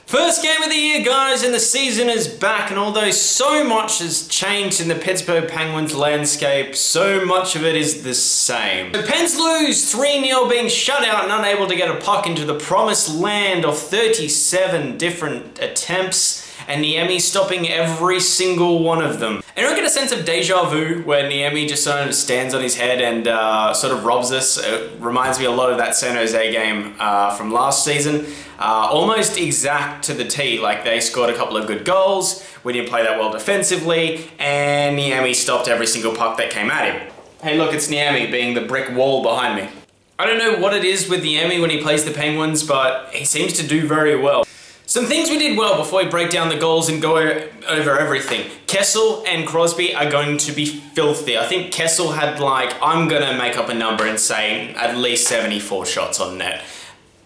First game of the year, guys, and the season is back, and although so much has changed in the Pittsburgh Penguins landscape, so much of it is the same. The Pens lose 3-0, being shut out and unable to get a puck into the promised land of 37 different attempts, and Niemi stopping every single one of them. And I get a sense of deja vu where Niemi just sort of stands on his head and sort of robs us. It reminds me a lot of that San Jose game from last season. Almost exact to the T. Like, they scored a couple of good goals, we didn't play that well defensively, and Niemi stopped every single puck that came at him. Hey look, it's Niemi being the brick wall behind me. I don't know what it is with Niemi when he plays the Penguins, but he seems to do very well. Some things we did well before we break down the goals and go over everything. Kessel and Crosby are going to be filthy. I think Kessel had, like, I'm gonna make up a number and say at least 74 shots on net.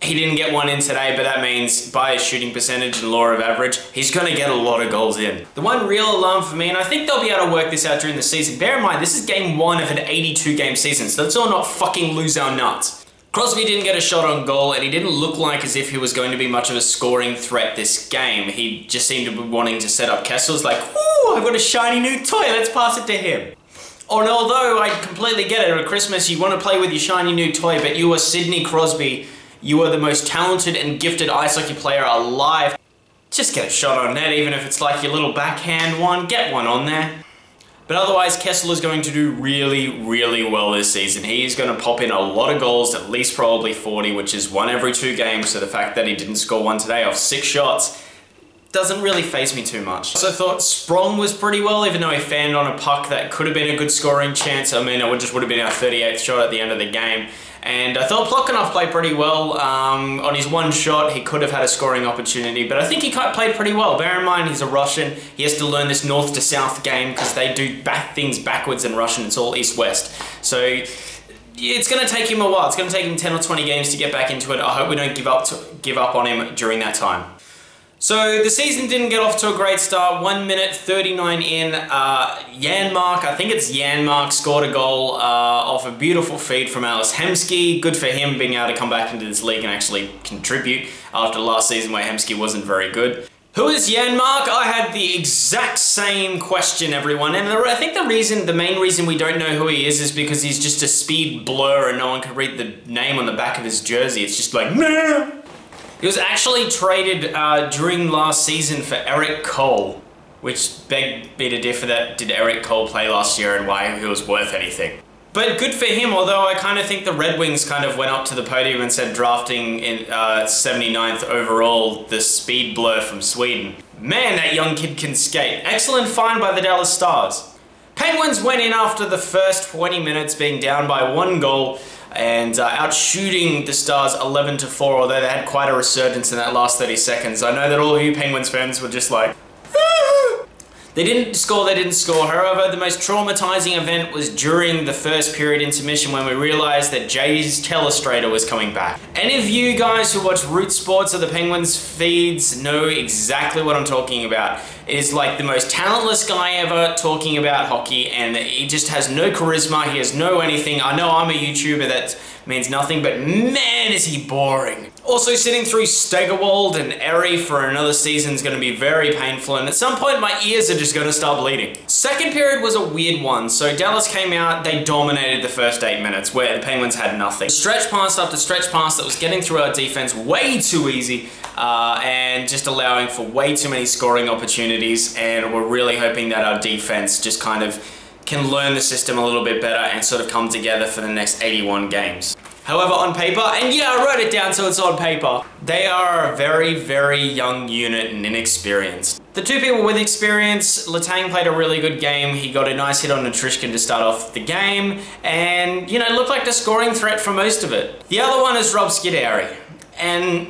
He didn't get one in today, but that means by his shooting percentage and law of average, he's gonna get a lot of goals in. The one real alarm for me, and I think they'll be able to work this out during the season, bear in mind, this is game 1 of an 82 game season, so let's all not fucking lose our nuts. Crosby didn't get a shot on goal, and he didn't look like as if he was going to be much of a scoring threat this game. He just seemed to be wanting to set up Kessel's like, ooh, I've got a shiny new toy, let's pass it to him. And although I completely get it, at Christmas you want to play with your shiny new toy, but you are Sidney Crosby, you are the most talented and gifted ice hockey player alive. Just get a shot on net, even if it's like your little backhand one, get one on there. But otherwise, Kessel is going to do really, really well this season. He's going to pop in a lot of goals, at least probably 40, which is 1 every 2 games. So the fact that he didn't score 1 today off 6 shots doesn't really faze me too much. I also thought Sprong was pretty well, even though he fanned on a puck that could have been a good scoring chance. I mean, it just would have been our 38th shot at the end of the game. And I thought Plotkinov played pretty well. On his 1 shot, he could have had a scoring opportunity, but I think he played pretty well. Bear in mind, he's a Russian. He has to learn this north to south game because they do things backwards in Russian. It's all east-west. So it's going to take him a while. It's going to take him 10 or 20 games to get back into it. I hope we don't give up on him during that time. So the season didn't get off to a great start. 1 minute 39 in, Janmark, I think it's Janmark, scored a goal off a beautiful feed from Ales Hemsky. Good for him being able to come back into this league and actually contribute after last season where Hemsky wasn't very good. Who is Janmark? I had the exact same question, everyone, and I think the main reason we don't know who he is because he's just a speed blur and no one can read the name on the back of his jersey. It's just like, nah. He was actually traded during last season for Eric Cole, which begged me to differ that did Eric Cole play last year and why he was worth anything. But good for him, although I kind of think the Red Wings kind of went up to the podium and said drafting in 79th overall the speed blur from Sweden. Man, that young kid can skate. Excellent find by the Dallas Stars. Penguins went in after the first 20 minutes being down by 1 goal, and out shooting the Stars 11-4, although they had quite a resurgence in that last 30 seconds. I know that all of you Penguins fans were just like, ah! They didn't score. However, the most traumatizing event was during the first period intermission when we realized that Jay's Telestrator was coming back. Any of you guys who watch Root Sports or the Penguins feeds know exactly what I'm talking about. It is like the most talentless guy ever talking about hockey, and he just has no charisma, he has no anything. I know I'm a YouTuber, that means nothing, but man is he boring. Also, sitting through Steigerwald and Erie for another season is going to be very painful, and at some point my ears are just going to start bleeding. Second period was a weird one. So Dallas came out, they dominated the first 8 minutes where the Penguins had nothing. Stretch pass after stretch pass that was getting through our defense way too easy, and just allowing for way too many scoring opportunities, and we're really hoping that our defense just kind of can learn the system a little bit better and sort of come together for the next 81 games. However, on paper, and yeah, I wrote it down so it's on paper, they are a very, very young unit and inexperienced. The 2 people with experience, Letang played a really good game. He got a nice hit on Natrishkin to start off the game, and, you know, looked like the scoring threat for most of it. The other one is Rob Scuderi, and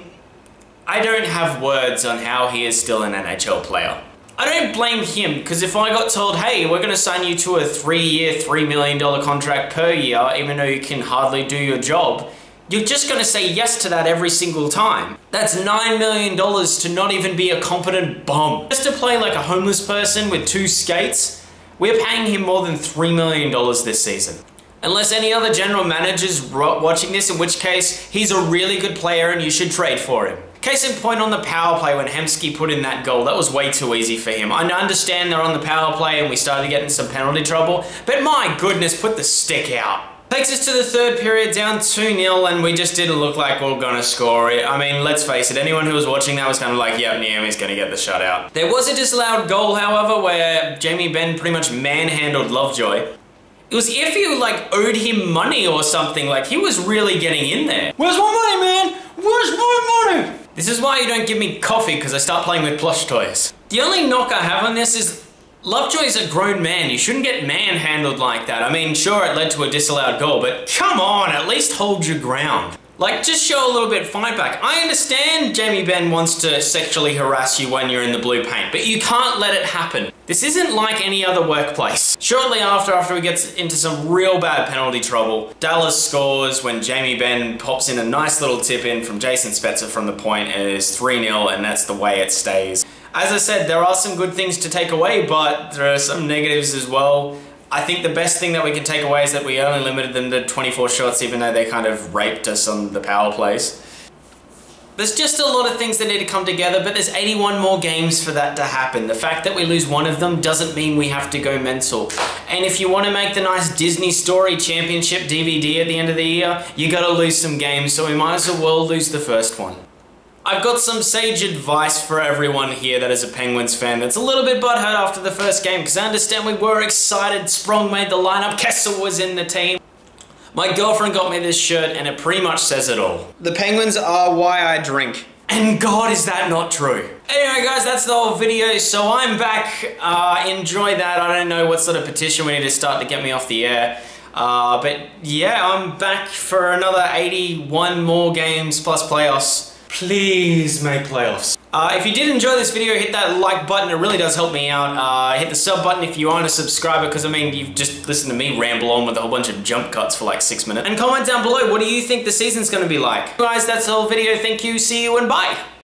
I don't have words on how he is still an NHL player. I don't blame him, because if I got told, hey, we're going to sign you to a 3-year, $3 million contract per year, even though you can hardly do your job, you're just going to say yes to that every single time. That's $9 million to not even be a competent bum. Just to play like a homeless person with 2 skates, we're paying him more than $3 million this season. Unless any other general manager's watching this, in which case, he's a really good player and you should trade for him. Case in point on the power play when Hemsky put in that goal, that was way too easy for him. I understand they're on the power play and we started getting some penalty trouble, but my goodness, put the stick out. Takes us to the third period, down 2-0, and we just didn't look like we were gonna score it. I mean, let's face it, anyone who was watching that was kind of like, yep, Niemi's gonna get the shutout. There was a disallowed goal, however, where Benn pretty much manhandled Lovejoy. It was if you, like, owed him money or something, like, he was really getting in there. Where's my money, man? Where's my money? This is why you don't give me coffee, because I start playing with plush toys. The only knock I have on this is Lovejoy's a grown man. You shouldn't get manhandled like that. I mean, sure, it led to a disallowed goal, but come on, at least hold your ground. Like, just show a little bit of fight back. I understand Benn wants to sexually harass you when you're in the blue paint, but you can't let it happen. This isn't like any other workplace. Shortly after we get into some real bad penalty trouble, Dallas scores when Benn pops in a nice little tip in from Jason Spezza from the point, and it is 3-0, and that's the way it stays. As I said, there are some good things to take away, but there are some negatives as well. I think the best thing that we can take away is that we only limited them to 24 shots, even though they kind of raped us on the power plays. There's just a lot of things that need to come together, but there's 81 more games for that to happen. The fact that we lose one of them doesn't mean we have to go mental. And if you want to make the nice Disney Story Championship DVD at the end of the year, you gotta lose some games, so we might as well lose the first one. I've got some sage advice for everyone here that is a Penguins fan that's a little bit butthurt after the first game, because I understand we were excited, Sprong made the lineup, Kessel was in the team. My girlfriend got me this shirt and it pretty much says it all. The Penguins are why I drink. And God, is that not true? Anyway guys, that's the whole video, so I'm back. Enjoy that. I don't know what sort of petition we need to start to get me off the air. But yeah, I'm back for another 81 more games plus playoffs. Please make playoffs. If you did enjoy this video, hit that like button, it really does help me out. Hit the sub button if you aren't a subscriber, because I mean, you've just listened to me ramble on with a whole bunch of jump cuts for like 6 minutes. And comment down below, what do you think the season's gonna be like? Guys, that's the whole video. Thank you, see you, and bye.